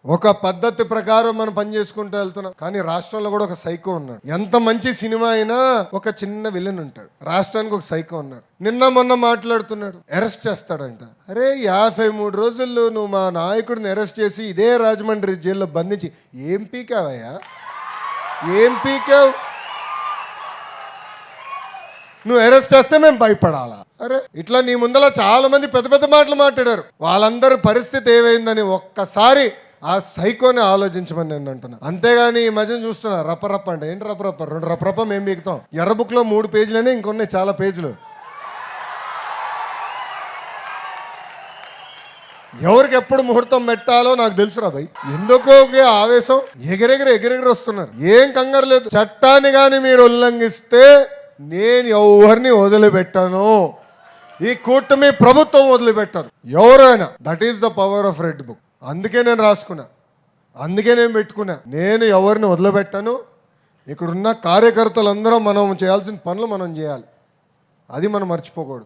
ఒక పద్ధతి ప్రకారం మనం పని చేసుకుంటూ వెళ్తున్నాం. కానీ రాష్ట్రంలో కూడా ఒక సైకో ఉన్నాడు. ఎంత మంచి సినిమా అయినా ఒక చిన్న విలన్ ఉంటాడు. రాష్ట్రానికి ఒక సైకో ఉన్నాడు. నిన్న మొన్న మాట్లాడుతున్నాడు, అరెస్ట్ చేస్తాడంట. అరే 53 రోజుల్లో నువ్వు మా నాయకుడిని అరెస్ట్ చేసి ఇదే రాజమండ్రి జైల్లో బంధించి ఏం పీకావయ్యా? ఏం పీకావు? నువ్వు అరెస్ట్ చేస్తే మేము భయపడాలా? అరే ఇట్లా నీ ముందర చాలా మంది పెద్ద పెద్ద మాటలు మాట్లాడారు. వాళ్ళందరి పరిస్థితి ఏమైందని ఒక్కసారి ఆ సైకోని ఆలోచించమని నేను అంటున్నా. అంతేగాని ఈ మధ్యన చూస్తున్నా రప్పరప్ప అంటే ఏంటి రప్పరప్ప? 2 రప్పరప్ప మేము బీగుతాం. ఎర్ర బుక్లో 3 పేజీలనే ఇంకొన్నాయి చాలా పేజీలు. ఎవరికి ఎప్పుడు ముహూర్తం పెట్టాలో నాకు తెలుసురా భయ్. ఎందుకో ఆవేశం ఎగిరెగిరి వస్తున్నారు. ఏం కంగారు లేదు. చట్టాన్ని కానీ మీరు ఉల్లంఘిస్తే నేను ఎవరిని వదిలిపెట్టాను. ఈ కూటమి ప్రభుత్వం వదిలిపెట్టదు ఎవరైనా. That is the power of red book. అందుకే నేను రాసుకున్నా, అందుకే నేను పెట్టుకున్నా. నేను ఎవరిని వదిలిపెట్టాను. ఇక్కడున్న కార్యకర్తలందరం మనం చేయాల్సిన పనులు మనం చేయాలి. అది మనం మర్చిపోకూడదు.